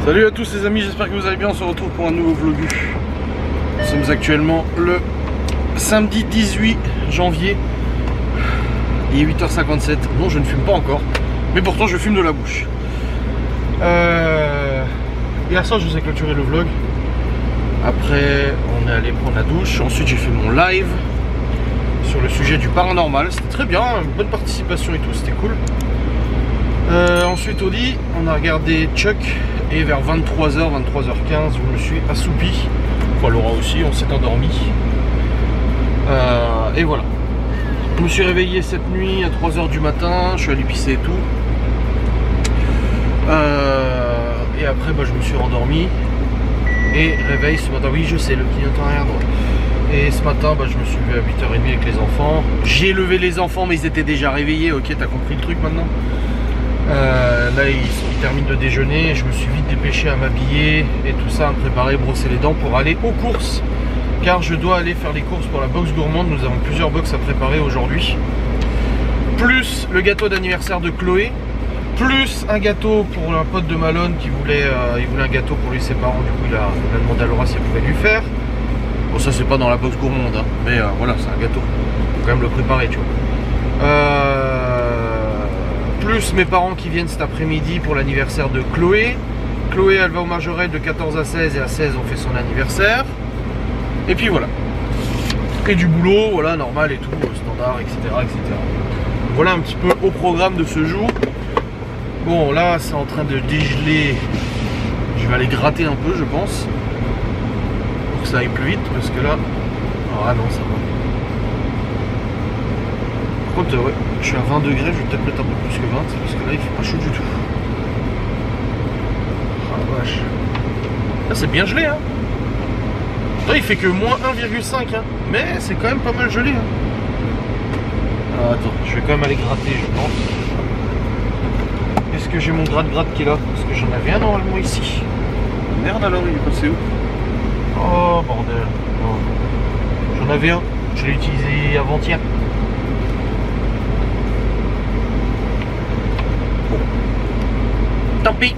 Salut à tous les amis, j'espère que vous allez bien, on se retrouve pour un nouveau vlog. Nous sommes actuellement le samedi 18 janvier. Il est 8h57, non je ne fume pas encore, mais pourtant je fume de la bouche. Hier soir je vous ai clôturé le vlog. Après on est allé prendre la douche, ensuite j'ai fait mon live sur le sujet du paranormal. C'était très bien, une bonne participation et tout, c'était cool. Ensuite au lit, on a regardé Chuck et vers 23h, 23h15, je me suis assoupi. Enfin Laura aussi, on s'est endormi. Et voilà. Je me suis réveillé cette nuit à 3h du matin, je suis allé pisser et tout. Et après je me suis rendormi. Et réveil ce matin, oui je sais, le clignotant arrière droit. Et ce matin je me suis levé à 8h30 avec les enfants. J'ai levé les enfants mais ils étaient déjà réveillés, ok t'as compris le truc maintenant. Là ils terminent de déjeuner, je me suis vite dépêché à m'habiller et tout ça, à me préparer, brosser les dents pour aller aux courses. Car je dois aller faire les courses pour la box gourmande, nous avons plusieurs box à préparer aujourd'hui. Plus le gâteau d'anniversaire de Chloé, plus un gâteau pour un pote de Malone qui voulait, il voulait un gâteau pour lui et ses parents, du coup il a demandé à Laura si elle pouvait lui faire. Bon ça c'est pas dans la box gourmande, hein, mais voilà c'est un gâteau, faut quand même le préparer tu vois. Plus mes parents qui viennent cet après-midi pour l'anniversaire de Chloé. Chloé elle va au Majorel de 14 à 16 et à 16 on fait son anniversaire. Et puis voilà. Et du boulot, voilà, normal et tout, standard, etc. etc. Voilà un petit peu au programme de ce jour. Bon là c'est en train de dégeler. Je vais aller gratter un peu je pense. Pour que ça aille plus vite parce que là. Ah non ça va. Par contre ouais, je suis à 20 degrés, je vais peut-être mettre un peu plus que 20 parce que là il fait pas chaud du tout. Ah la vache. Là c'est bien gelé hein. Là, il fait que moins 1,5 hein. Mais c'est quand même pas mal gelé hein. Alors, attends, je vais quand même aller gratter je pense. Est-ce que j'ai mon gratte-gratte qui est là? Parce que j'en avais un normalement ici. Merde alors il est passé où? Oh bordel oh. J'en avais un, je l'ai utilisé avant-hier. Tant pis.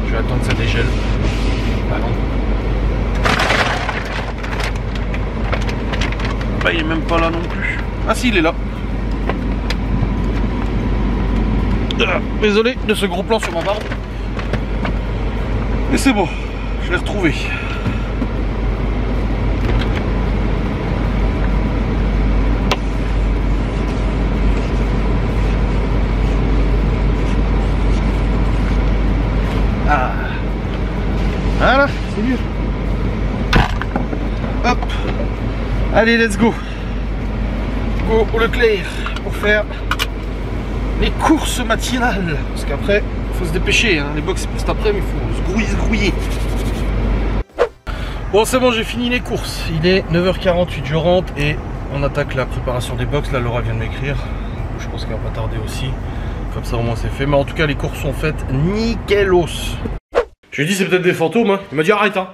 Je vais attendre que ça dégèle. Ah non. Bah il est même pas là non plus. Ah si il est là. Désolé de ce gros plan sur ma barbe. Mais c'est bon, je l'ai retrouvé. Ah. Voilà, c'est mieux. Hop. Allez, let's go. Go au Leclerc pour faire les courses matinales. Parce qu'après, il faut se dépêcher. Hein. Les box c'est pour cet après-midi, il faut se grouiller. Bon, c'est bon, j'ai fini les courses. Il est 9h48, je rentre et on attaque la préparation des box. Là, Laura vient de m'écrire. Je pense qu'elle va pas tarder aussi. Comme ça, au moins, c'est fait. Mais en tout cas, les courses sont faites nickelos. Je lui ai dit, c'est peut-être des fantômes. Hein. Il m'a dit, arrête. Hein.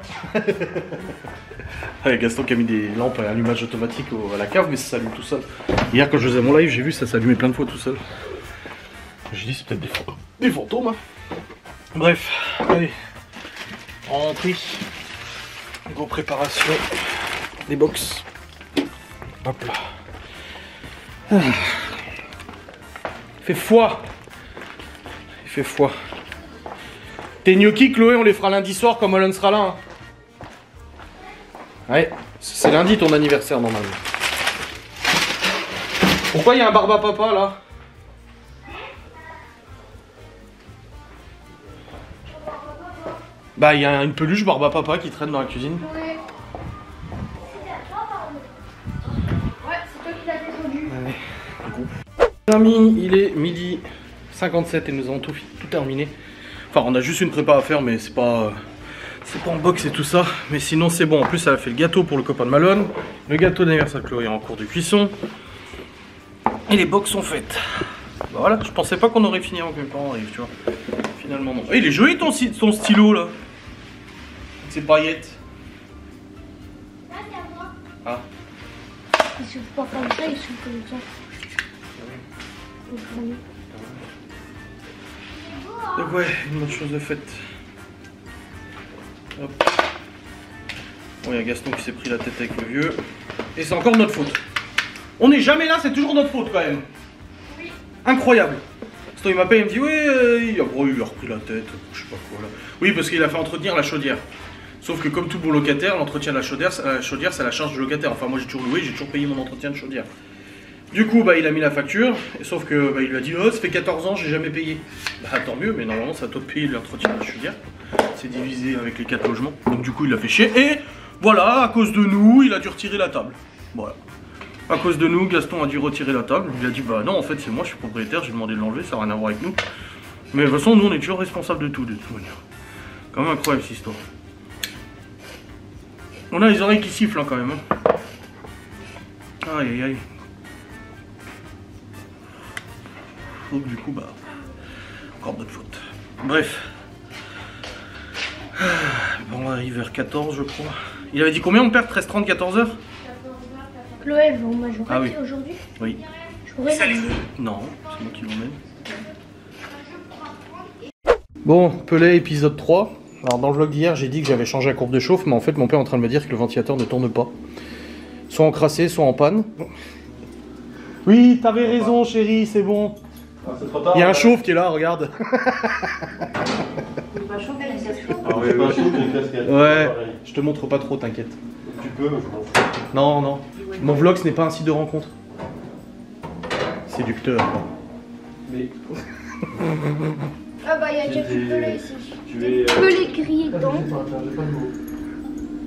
Ouais, Gaston qui a mis des lampes à allumage automatique à la cave, mais ça s'allume tout seul. Hier, quand je faisais mon live, j'ai vu ça s'allumer plein de fois tout seul. J'ai dit, c'est peut-être des fantômes. Hein. Bref, allez, rentrée. Go préparation des box. Hop là. Ah. Il fait froid. Il fait froid. Tes gnocchis, Chloé, on les fera lundi soir comme Malone sera là. Hein. Ouais, c'est lundi ton anniversaire normalement. Pourquoi il y a un barbe à papa là? Bah il y a une peluche barbe à papa qui traîne dans la cuisine. Ouais. C'est toi qui l'as fait aujourd'hui. Les amis, il est midi 57 et nous avons tout terminé. Enfin on a juste une prépa à faire mais c'est pas en box et tout ça, mais sinon c'est bon. En plus, elle a fait le gâteau pour le copain de Malone. Le gâteau d'anniversaire de Chloé est en cours de cuisson. Et les box sont faites. Bah voilà, je pensais pas qu'on aurait fini avant que mes parents arrivent, tu vois. Finalement, non. Et il est joli ton stylo là. Avec ses paillettes. Ah. Il souffle pas comme ça, il souffle comme ça. Donc ouais, une bonne chose de faite. Hop. Bon, il y a Gaston qui s'est pris la tête avec le vieux. Et c'est encore notre faute. On n'est jamais là, c'est toujours notre faute quand même. Oui. Incroyable. Gaston il m'appelle, il me dit oui, il a repris la tête, je sais pas quoi là. Oui, parce qu'il a fait entretenir la chaudière. Sauf que comme tout bon locataire, l'entretien de la chaudière, c'est la charge du locataire. Enfin moi j'ai toujours loué, j'ai toujours payé mon entretien de chaudière. Du coup bah il a mis la facture, et sauf que bah, il lui a dit oh ça fait 14 ans j'ai jamais payé. Bah tant mieux, mais normalement c'est à toi de payer l'entretien de la chaudière. C'est divisé avec les 4 logements. Donc du coup il l'a fait chier et voilà, à cause de nous, il a dû retirer la table. Voilà. À cause de nous, Gaston a dû retirer la table. Il a dit bah non en fait c'est moi, je suis propriétaire, j'ai demandé de l'enlever, ça n'a rien à voir avec nous. Mais de toute façon nous on est toujours responsables de toute manière. Quand même incroyable cette histoire. On a les oreilles qui sifflent hein, quand même. Hein. Aïe aïe aïe. Donc du coup bah encore notre faute. Bref. Bon, on arrive vers 14 je crois. Il avait dit combien mon père? 13h30, 14h? Chloé, bon, moi je Ah oui. aujourd'hui. Oui. Je pourrais Non, c'est moi qui l'emmène. Bon, Pelé épisode 3. Alors dans le vlog d'hier j'ai dit que j'avais changé la courbe de chauffe, mais en fait mon père est en train de me dire que le ventilateur ne tourne pas. Soit encrassé, soit en panne. Oui, t'avais raison chérie, c'est bon. Ah, c'est trop tard. Il y a un chauffe qui est là, regarde. Ah oui, pas chaud, une casquette. Ouais, je te montre pas trop, t'inquiète. Tu peux, mais je m'en fous. Non, non. Mon vlog ce n'est pas un site de rencontre. Séducteur quoi. Mais Ah bah il y a déjà du pelé ici. tu es. Pelé grillé dedans.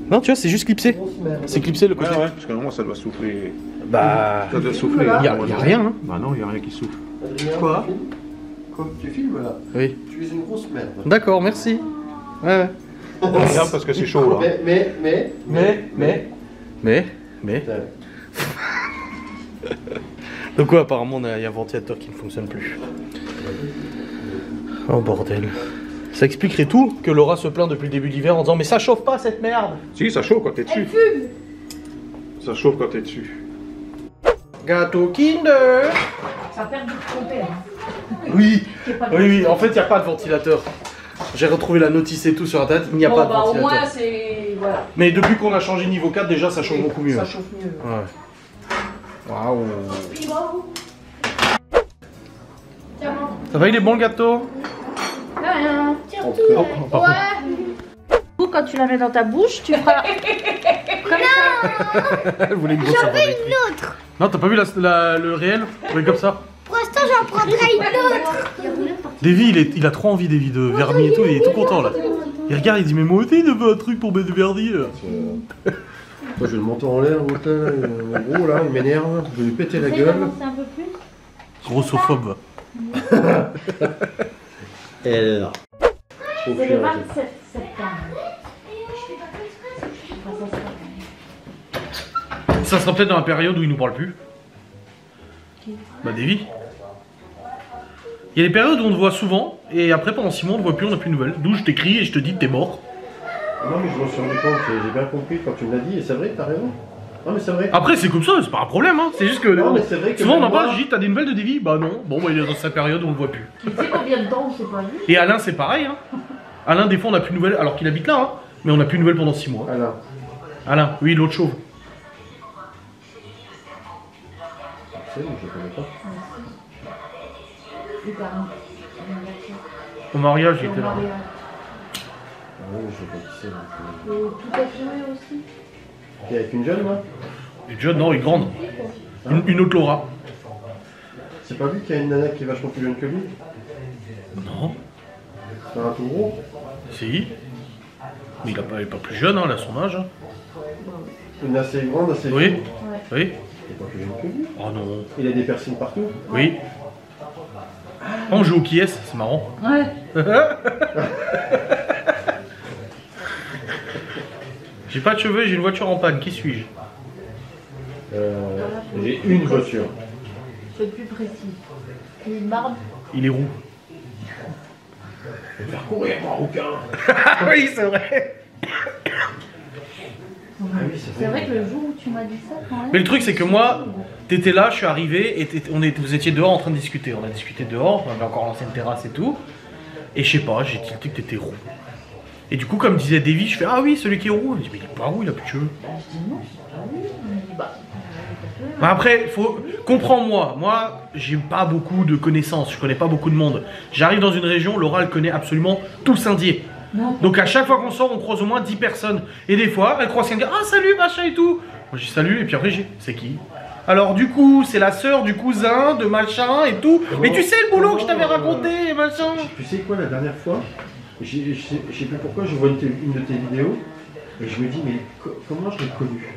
Non, tu vois, c'est juste clipsé. C'est clipsé le côté. Ouais, parce qu'à un moment ça doit souffler. Bah. Ça doit souffler. Y a rien, hein. Bah non, il n'y a rien qui souffle. Quoi? Comme tu filmes là, Oui. tu es une grosse merde. D'accord, merci. Ouais, ouais. Regarde parce que c'est chaud là. Mais. Putain. Donc quoi, apparemment, il y a un ventilateur qui ne fonctionne plus. Oh bordel. Ça expliquerait tout que Laura se plaint depuis le début d'hiver en disant mais ça chauffe pas cette merde. Si, ça chauffe quand t'es Elle dessus. fume. Ça chauffe quand t'es dessus. Gâteau Kinder. Ça perd du tromper. Oui, oui, en fait il n'y a pas de ventilateur. J'ai retrouvé la notice et tout sur internet, il n'y a pas de Au ventilateur. moins, c'est. Voilà. Mais depuis qu'on a changé niveau 4, déjà ça chauffe beaucoup mieux. Ça chauffe mieux. Ouais. Waouh. Tiens, maman. Ça va, il est bon le gâteau? Rien. Tiens tout. Oh, par contre. Du coup, quand tu la mets dans ta bouche, tu feras. Elle voulait une grosse savonnette. Une autre. Non, t'as pas vu le réel? Oui, comme ça. Pour l'instant j'en prendrai une autre. Davy, il a trop envie, Davy, de vernis et tout, il est tout content là. Il regarde, il dit mais moi aussi je veux un truc pour mettre du vernis là. Moi je vais le monter en l'air, l'autre là, gros là, il m'énerve, je vais lui péter la gueule. Un peu plus. Grossophobe. Et elle est là. C'est le 27 septembre. Ça sera peut-être dans la période où il nous parle plus. Bah Davy. Il y a des périodes où on te voit souvent, et après pendant 6 mois on te voit plus, on n'a plus de nouvelles. D'où je t'écris et je te dis que t'es mort. Non mais je me suis rendu compte, j'ai bien compris quand tu me l'as dit, et c'est vrai, t'as raison. Non mais c'est vrai. Après c'est comme ça, c'est pas un problème, hein. C'est juste que Non mais c'est vrai que souvent on en même parle, moi- je dis t'as des nouvelles de Davy? Bah non, bon bah il est dans sa période où on le voit plus. Tu sais combien de temps on s'est pas vu? Et Alain c'est pareil, hein. Alain des fois on n'a plus de nouvelles, alors qu'il habite là, hein. Mais on n'a plus de nouvelles pendant 6 mois. Alors, Alain, oui l'autre chauve. c'est bon, je connais pas. C'est pas un- Au mariage il Au était là. mariage. Ah oui, mais je sais pas qui c'est. donc, Et tout a filmé aussi. T'es avec une jeune là? Et John non, il est grande. Une autre Laura. C'est pas lui qui a une nana qui est vachement plus jeune que lui? Non, C'est un tout gros? si. Mais il est pas plus jeune, hein, elle a son âge. Hein. Une assez grande, assez Oui, fine. oui. Il est pas plus jeune que lui. Oh non. Il a des piercings partout. Oui. On joue au qui est, c'est marrant. Ouais. J'ai pas de cheveux, j'ai une voiture en panne, qui suis-je? J'ai une voiture. C'est plus précis. Une marbre. Il est roux. Je vais faire courir mon rouquin. Ah oui, c'est vrai. Ah oui, C'est vrai que le jour où tu m'as dit ça, quand même. Mais le truc, c'est que moi, t'étais là, je suis arrivé, et vous étiez dehors en train de discuter. On a discuté dehors, on avait encore l'ancienne terrasse et tout. Et je sais pas, j'ai tilté que t'étais roux. Et du coup, comme disait Davy, je fais ah oui, celui qui est roux. Il me dit mais il est pas roux, il a plus de cheveux. Bah, je dis non, c'est pas lui. Il me dit bah. Bah après, comprends-moi, moi j'ai pas beaucoup de connaissances, je connais pas beaucoup de monde. J'arrive dans une région, Laura elle connaît absolument tout Saint-Dié. Donc à chaque fois qu'on sort, on croise au moins 10 personnes. Et des fois, elle croise quelqu'un, ah salut, machin et tout. Moi je dis salut, et puis après j'ai, c'est qui? Alors du coup, c'est la sœur du cousin, de machin et tout. Mais tu sais le boulot que je t'avais raconté, machin. Tu sais quoi, la dernière fois, je sais plus pourquoi, je vois une de tes vidéos, et je me dis, mais comment je l'ai connu?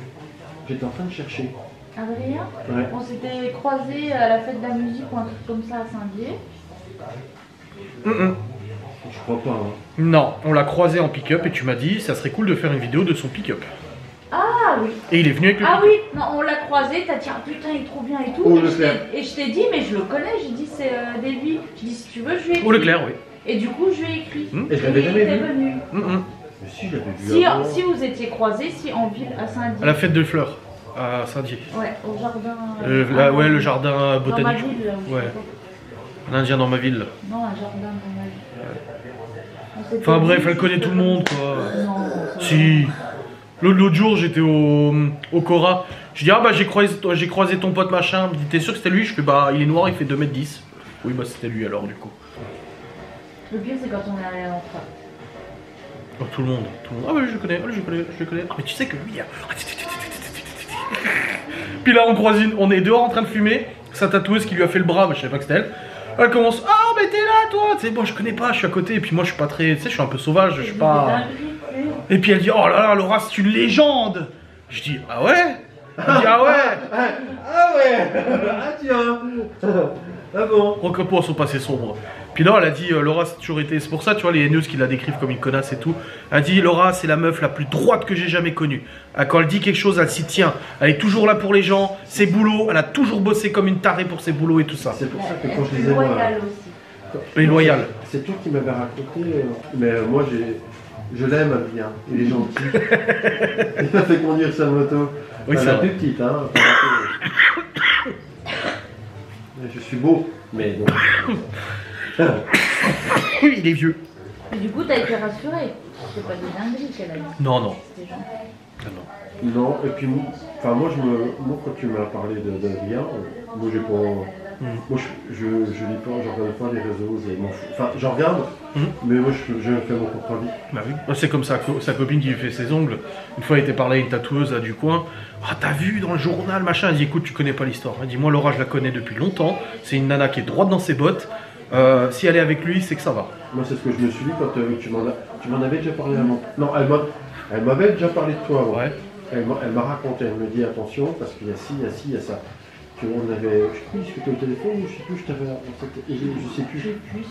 J'étais en train de chercher. Adrien, Ouais. on s'était croisés à la fête de la musique ou un truc comme ça à Saint-Dié. Je crois pas. Hein. Non, on l'a croisé en pick-up et tu m'as dit, ça serait cool de faire une vidéo de son pick-up. Ah oui. Et il est venu avec le Ah pick-up. oui, non, on l'a croisé, t'as dit ah putain il est trop bien et tout. Au Et Leclerc. je t'ai dit mais je le connais, j'ai dit c'est Davy. Je dis si tu veux je lui ai écrit. Au Leclerc, oui. Et du coup je lui ai écrit. Et je l'avais jamais il était vu. venu. Mais si, je l'avais vu avant. Si vous étiez croisés, si en ville à Saint-Dié. À la fête de fleurs, à Saint-Dié. Ouais, au jardin. Ouais, le jardin Dans ma botanique. ville là où je Ouais. sais pas. Un indien dans ma ville. Non, un jardin dans ma ville. On s'était Enfin bref, dit, elle connaît tout le monde quoi. Non, ça Si. L'autre jour, j'étais au Cora. Je dis, ah bah j'ai croisé ton pote machin. Il me dit, t'es sûr que c'était lui? Je fais, bah il est noir, il fait 2m10. Oui, bah c'était lui alors du coup. Le pire c'est quand on est allé à l'entrée. Oh, tout le monde. Ah ouais, je le connais, je le connais. Ah, mais tu sais que lui, Puis là, on est dehors en train de fumer. Sa tatoueuse qui lui a fait le bras, mais je savais pas que c'était elle. Elle commence, ah mais t'es là toi. Tu sais, bon, je connais pas, je suis à côté. Et puis moi, je suis pas très, tu sais, je suis un peu sauvage, je suis pas. Et puis elle dit, oh là là, Laura, c'est une légende. Je dis, ah ouais? Elle dit, ah ouais? Ah ouais. Ah tiens. Ah bon. Rocapo sont passés sombres. Puis là, elle a dit, Laura, c'est toujours été. C'est pour ça, tu vois, les haineuses qui la décrivent comme une connasse et tout. Elle a dit, Laura, c'est la meuf la plus droite que j'ai jamais connue. Quand elle dit quelque chose, elle s'y tient. Elle est toujours là pour les gens, ses boulots. Elle a toujours bossé comme une tarée pour ses boulots et tout ça. C'est pour ça que Elle quand je est disais moi. loyale aussi. Elle est loyale. C'est toi qui m'avais raconté, mais moi je l'aime bien, il est gentil. Il m'a fait conduire sa moto. Oui, c'est la vrai. plus petite, hein. Je suis beau, mais bon. Oui, il est vieux. Mais du coup, t'as été rassurée. C'est pas des dingueries qu'elle a dit. Non, non. C'était gentil. Non, et puis moi, quand tu m'as parlé d'Adrien, moi j'ai pas. Moi je lis pas, je regarde pas les réseaux, je m'en fous. Enfin, j'en regarde, mais moi je fais mon propre avis. Bah oui. C'est comme sa copine qui lui fait ses ongles. Une fois, elle était parlé à une tatoueuse là, du coin. Ah, t'as vu dans le journal, machin. Elle dit, écoute, tu connais pas l'histoire. Elle dit, moi, Laura, je la connais depuis longtemps. C'est une nana qui est droite dans ses bottes. Si elle est avec lui, c'est que ça va. Moi, c'est ce que je me suis dit quand tu m'en avais déjà parlé avant. Non, elle m'avait déjà parlé de toi avant. Ouais. Elle m'a raconté, elle me dit attention, parce qu'il y a ci, il y a ci, il y a ça. On avait, je sais plus, c'était au téléphone ou je sais plus, je sais plus.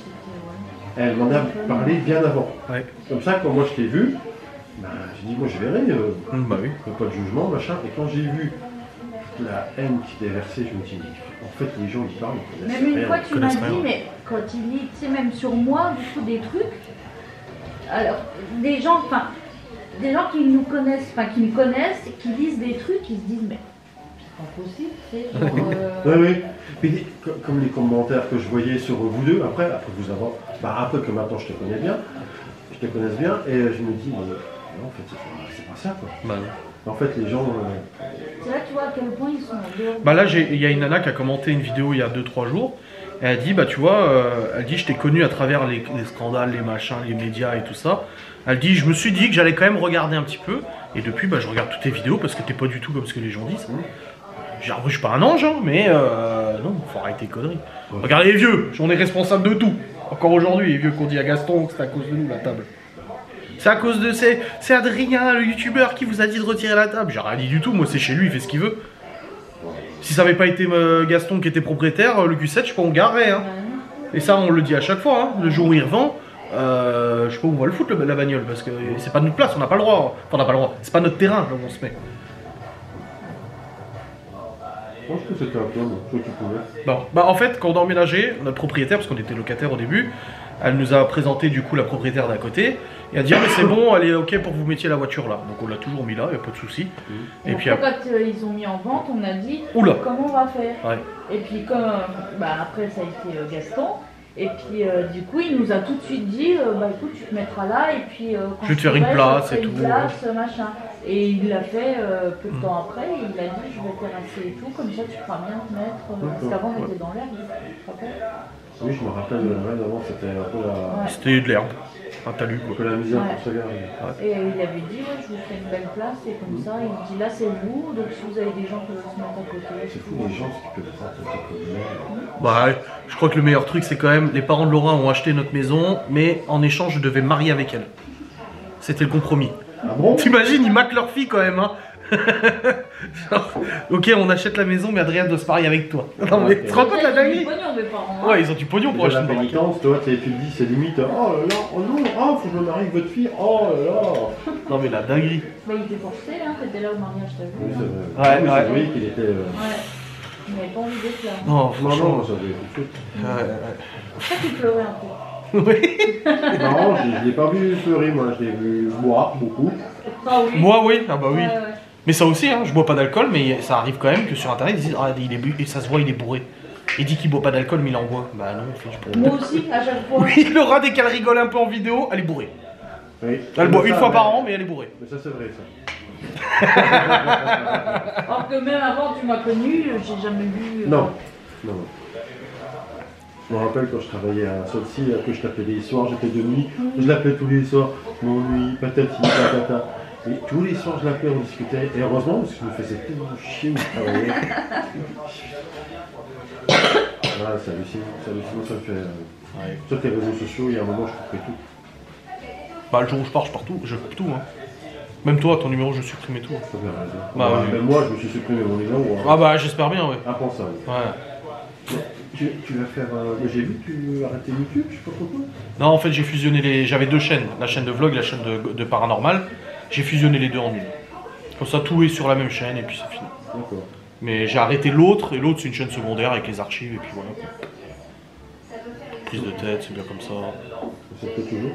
Elle m'en a parlé bien avant. Ouais. Comme ça, quand moi je t'ai vu, ben, j'ai dit, moi je verrai, Bah oui. pas de jugement, machin. Et quand j'ai vu la haine qui était versée, je me dis, en fait, les gens ils parlent, ils connaissent Même une rien. fois, tu m'as connaissent dit, rien. mais quand il lit, tu sais, même sur moi, du coup, des trucs. Alors, des gens qui nous connaissent, enfin, qui me connaissent, qui lisent des trucs, qui se disent, mais c'est pas possible, tu sais. Genre, Oui, oui. Puis, comme les commentaires que je voyais sur vous deux, après vous avoir. Bah, après que maintenant je te connais bien, je te connaisse bien, et je me dis, non, en fait, c'est pas ça, quoi. Bah, En fait, les gens. C'est là que tu vois à quel point ils sont en dehors. bah là, il y a une nana qui a commenté une vidéo il y a 2-3 jours. Et elle dit, bah tu vois, elle dit, je t'ai connu à travers les scandales, les machins, les médias et tout ça. Elle dit, je me suis dit que j'allais quand même regarder un petit peu. Et depuis, bah je regarde toutes tes vidéos parce que t'es pas du tout comme ce que les gens disent. Genre, je suis pas un ange, hein, mais non, faut arrêter les conneries. Ouais. Regardez les vieux, on est responsable de tout. Encore aujourd'hui, les vieux qu'on dit à Gaston que c'est à cause de nous la table. C'est à cause de c'est Adrien, le youtubeur, qui vous a dit de retirer la table. J'ai rien dit du tout, moi c'est chez lui, il fait ce qu'il veut. Si ça avait pas été Gaston qui était propriétaire, le Q7, je sais pas, on garerait. Hein. Et ça, on le dit à chaque fois, hein. Le jour où il revend, je sais pas où on va le foutre, la bagnole, parce que c'est pas notre place, on n'a pas le droit. Enfin, on n'a pas le droit, c'est pas notre terrain, là où on se met. Je pense que c'était un peu, toi tu pouvais. Bon, bah en fait, quand on a emménagé, notre propriétaire, parce qu'on était locataire au début, elle nous a présenté du coup la propriétaire d'à côté, et elle a dit, ah mais c'est bon, elle est ok pour que vous mettiez la voiture là. Donc on l'a toujours mis là, y a pas de souci. Et puis après, quand ils ont mis en vente, on a dit, Oula. comment on va faire? Ouais. Et puis comme, bah, après ça a été Gaston, Et puis du coup, il nous a tout de suite dit, bah écoute, tu te mettras là et puis quand Je vais te faire une place je te ferai et une tout. place, machin. Et il l'a fait peu de temps après. Il a dit, je vais terrasser et tout, comme ça tu pourras bien te mettre. Parce qu'avant, on était dans l'herbe, tu te rappelles? Oui, je me rappelle de la reine avant, c'était un peu la, Ouais. C'était de l'herbe, un talus un quoi. peu la misère Ouais. pour se garer. Et il avait dit, ouais, je vous ferai une belle place et comme ça, il dit là c'est vous, donc si vous avez des gens qui veulent se mettre à côté. C'est fou, les gens, ce qu'ils peuvent faire, c'est comme ça. Bah ouais, je crois que le meilleur truc c'est quand même, les parents de Laura ont acheté notre maison, mais en échange je devais me marier avec elle. C'était le compromis. Ah bon? T'imagines, ils maquent leur fille quand même, hein. Genre, ok, on achète la maison, mais Adrien doit se marier avec toi. Non mais, tu te rends compte la dinguerie? Pognon, mes parents. Hein. Ouais, ils ont du pognon pour Déjà, acheter la une baraque. pénitence, toi, tu te dis, c'est limite, oh là là, oh non, oh, faut que je me marie avec votre fille, oh là là. Non mais la dinguerie. Bah, il était forcé, hein, t'étais là au mariage, t'as vu. Oui, c'est vrai. Ouais, Oui, ouais. c'est vrai qu'il était. Ouais. Il n'avait pas envie d'être là. Non, Non, franchement. non, ça devait être tout de suite. Ouais, C'est pour ça qu'il pleurait un peu. ouais. Oui. Non, je l'ai pas vu pleurer, moi, je l'ai vu boire beaucoup. Ah oui. Moi, oui, ah bah oui. Ouais, ouais. Mais ça aussi, hein, je bois pas d'alcool, mais ça arrive quand même que sur internet ils disent ah, il est bu, et ça se voit, il est bourré. Il dit qu'il boit pas d'alcool, mais il en boit. Bah non, fait, je bois. Moi aussi, à chaque fois. Oui, Laura, dès qu'elle rigole un peu en vidéo, elle est bourrée. Oui. Elle boit Mais une ça, fois mais- par an, mais elle est bourrée. Mais ça, c'est vrai, ça. Alors que même avant, tu m'as connu, j'ai jamais vu. Non. Non, non. Je me rappelle quand je travaillais à Solcy, que je t'appelais les soirs, j'étais de nuit, je l'appelais tous les soirs, mon nuit, patati, patata. Et tous les soirs, je l'appelais, on discutait. Et heureusement, parce que je me faisais tellement chier où je travaillais. Voilà, c'est hallucinant, ça me fait. Sur tes réseaux sociaux, il y a un moment, je couperais tout. Bah le jour où je pars tout, je coupe tout. Hein. Même toi, ton numéro, je supprimais tout. Ça fait raison. Bah, oui. Même moi, je me suis supprimé mon numéro. Ah bah j'espère bien, ouais. Impensable. Ouais. Tu vas faire. Mais j'ai vu que tu arrêtais YouTube, je sais pas pourquoi. Non, en fait, j'ai fusionné les. J'avais deux chaînes, la chaîne de vlog, la chaîne de paranormal. J'ai fusionné les deux en une. Comme ça, tout est sur la même chaîne et puis c'est fini. D'accord. Mais j'ai arrêté l'autre, et l'autre c'est une chaîne secondaire avec les archives, et puis voilà. Quoi. Prise de tête, c'est bien comme ça. Ça te plaît toujours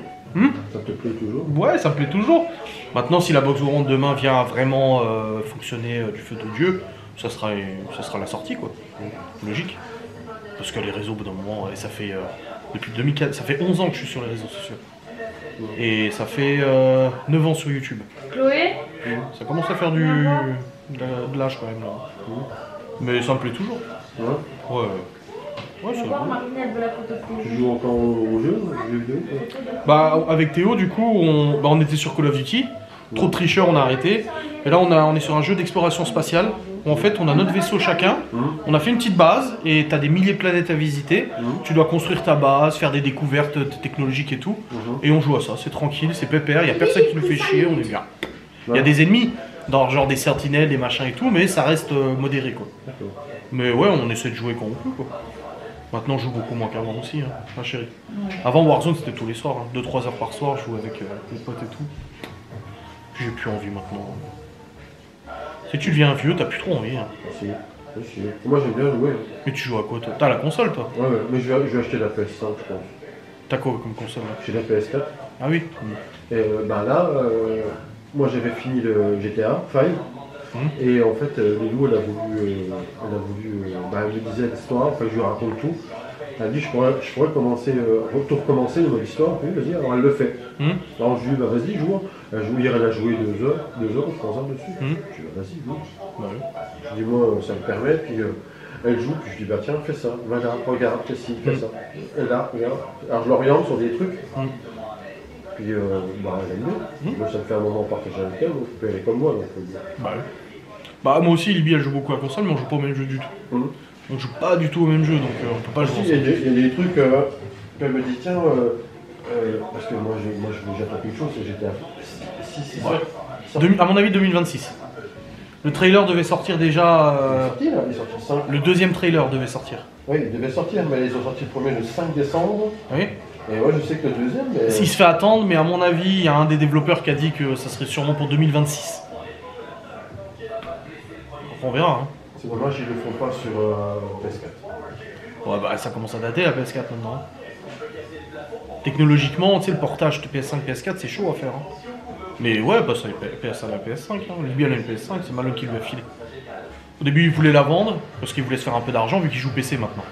Ça te plaît toujours Ouais, ça me plaît toujours. Maintenant, si la box au ronde demain vient vraiment fonctionner du feu de Dieu, ça sera la sortie, quoi. Logique. Parce que les réseaux, au bout d'un moment, et ça fait depuis 2004, ça fait 11 ans que je suis sur les réseaux sociaux. Et ça fait 9 ans sur YouTube. Chloé, Ça commence à faire de l'âge quand même là. Mais ça me plaît toujours. Ouais. Ouais. Ouais, on c'est va voir bon. Marinette de la photo de Tu Théo. joues encore aux jeux vidéo quoi Bah avec Théo du coup on était sur Call of Duty, trop de tricheurs on a arrêté. Et là on est sur un jeu d'exploration spatiale où en fait on a notre vaisseau chacun, on a fait une petite base et t'as des milliers de planètes à visiter. Tu dois construire ta base, faire des découvertes technologiques et tout. Et on joue à ça, c'est tranquille, c'est pépère, il y a personne qui nous fait chier, on est bien. Il y a des ennemis, dans genre des sentinelles, des machins et tout, mais ça reste modéré quoi. D'accord. Mais ouais, on essaie de jouer quand on peut quoi. Maintenant, je joue beaucoup moins qu'avant aussi, hein, ma chérie. Avant, Warzone, c'était tous les soirs, hein, 2-3 heures par soir, je jouais avec mes potes et tout. Puis j'ai plus envie maintenant. Si tu deviens vieux, t'as plus trop envie. Hein. Si. Si. Moi j'aime bien jouer. Mais tu joues à quoi toi? T'as la console toi? Ouais, ouais. Mais je vais acheter la PS5, je pense. T'as quoi comme console là? J'ai la PS4. Ah oui? Et bah là, moi j'avais fini le GTA 5. Et en fait, Lilou, elle a voulu bah, elle me disait l'histoire, enfin je lui raconte tout. Elle a dit je pourrais commencer, tout recommencer une nouvelle histoire, puis vas-y, alors elle le fait. Alors je lui dis bah vas-y, joue. Elle a joué 2 heures ou 3 heures dessus. Je lui dis bah vas-y, joue. Bah oui. Je dis moi ça me permet, puis elle joue, puis je dis bah tiens, fais ça, va là, regarde, fais ci, fais ça. Et là, regarde. Alors je l'oriente sur des trucs. Puis bah elle aime bien. Moi ça me fait un moment partager avec elle, donc elle peut aller comme moi. Donc, Bah oui. Bah moi aussi, Libye elle joue beaucoup à la console, mais on joue pas au même jeu du tout. On joue pas du tout au même jeu, donc on peut pas jouer il y a ensemble. des trucs qu'elle me dit tiens, parce que moi j'attends quelque chose, j'étais à 6, Ouais. À mon avis 2026. Le trailer devait sortir déjà. Il est sorti là, il est sorti le 5. Le deuxième trailer devait sortir. Oui, il devait sortir, mais ils ont sorti le premier le 5 décembre. Oui. Et moi je sais que le deuxième, mais. Il se fait attendre, mais à mon avis, il y a un des développeurs qui a dit que ça serait sûrement pour 2026. On verra. Hein. C'est dommage, ils le font pas sur PS4. Ouais, bah ça commence à dater la PS4 maintenant. Technologiquement, tu sais, le portage de PS5, PS4, c'est chaud à faire. Hein. Mais ouais, bah ça, PS1 la PS5. Hein. Libye elle a une PS5, c'est Malone qui lui a filé. Au début, il voulait la vendre parce qu'il voulait se faire un peu d'argent vu qu'il joue PC maintenant.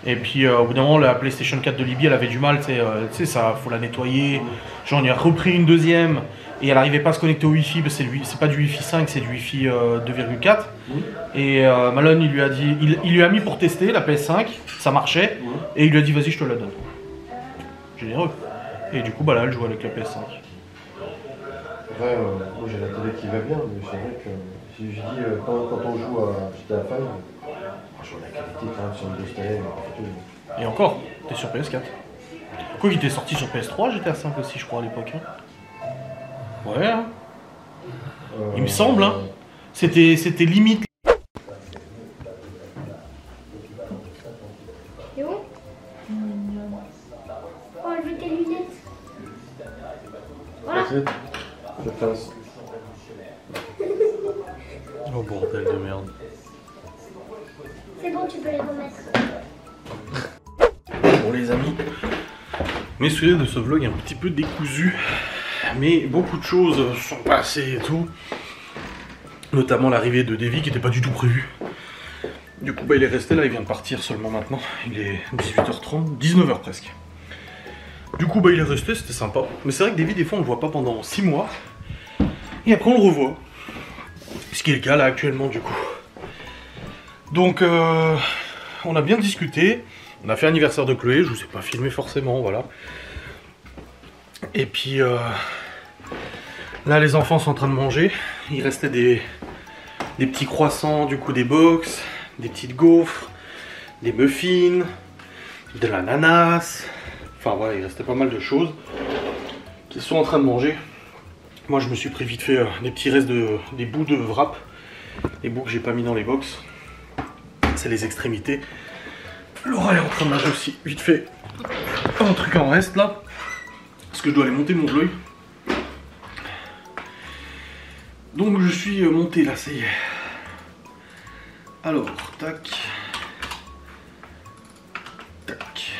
Et puis au bout d'un moment, la PlayStation 4 de Libye, elle avait du mal, tu sais, ça, faut la nettoyer. Genre, on y a repris une deuxième et elle n'arrivait pas à se connecter au Wi-Fi, parce que c'est pas du Wi-Fi 5, c'est du Wi-Fi 2,4. Et Malone, il lui a dit, il lui a mis pour tester la PS5, ça marchait, et il lui a dit, vas-y, je te la donne. Généreux. Et du coup, bah là, elle joue avec la PS5. Après, moi j'ai la télé qui va bien, mais c'est vrai que si je dis quand on joue à GTA 5, je vois la qualité quand même sur le dossier. Et encore, t'es sur PS4. Quoi qu'il était sorti sur PS3, GTA 5 aussi, je crois, à l'époque. Hein. Ouais, hein. Il me semble, hein. C'était limite. C'est bon? Enlevez tes lunettes. Voilà. Je passe. Oh bordel de merde. C'est bon, tu peux les remettre. Bon les amis, mes souvenirs de ce vlog est un petit peu décousu, mais beaucoup de choses sont passées et tout. Notamment l'arrivée de Davy qui n'était pas du tout prévu. Du coup bah il est resté là, il vient de partir seulement maintenant. Il est 18h30, 19h presque. Du coup bah il est resté, c'était sympa. Mais c'est vrai que Davy des fois on le voit pas pendant 6 mois. Et après on le revoit. Ce qui est le cas là actuellement du coup. Donc on a bien discuté. On a fait l'anniversaire de Chloé, je vous ai pas filmé forcément, voilà. Et puis là les enfants sont en train de manger. Il restait des petits croissants, du coup des box, des petites gaufres, des muffins, de l'ananas. Enfin voilà, il restait pas mal de choses qu'ils sont en train de manger. Moi je me suis pris vite fait des petits restes des bouts de wrap, des bouts que j'ai pas mis dans les box. C'est les extrémités. Laura est en train de manger aussi, vite fait, un truc en reste là, parce que je dois aller monter mon vlog. Donc je suis monté là, ça y est. Alors, tac. Tac.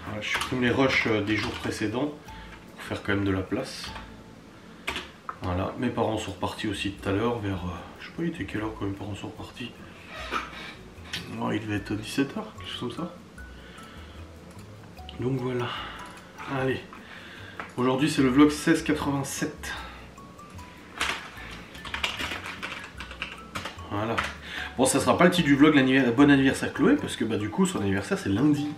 Voilà, je supprime les rushs des jours précédents, pour faire quand même de la place. Voilà, mes parents sont repartis aussi tout à l'heure, vers, je sais pas, il était quelle heure quand mes parents sont repartis. Oh, il devait être 17h, quelque chose comme ça. Donc voilà. Allez. Aujourd'hui c'est le vlog 1687. Voilà. Bon, ça sera pas le titre du vlog bon anniversaire Chloé, parce que bah du coup son anniversaire c'est lundi.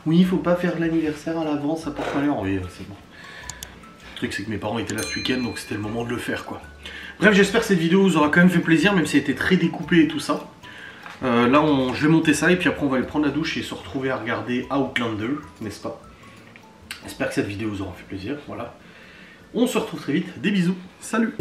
Oui, il faut pas faire l'anniversaire à l'avance, ça porte malheur. Oui, c'est bon. Le truc c'est que mes parents étaient là ce week-end, donc c'était le moment de le faire quoi. Bref, j'espère que cette vidéo vous aura quand même fait plaisir, même si elle était très découpée et tout ça. Là, je vais monter ça et puis après on va aller prendre la douche et se retrouver à regarder Outlander, n'est-ce pas? J'espère que cette vidéo vous aura fait plaisir, voilà. On se retrouve très vite, des bisous, salut!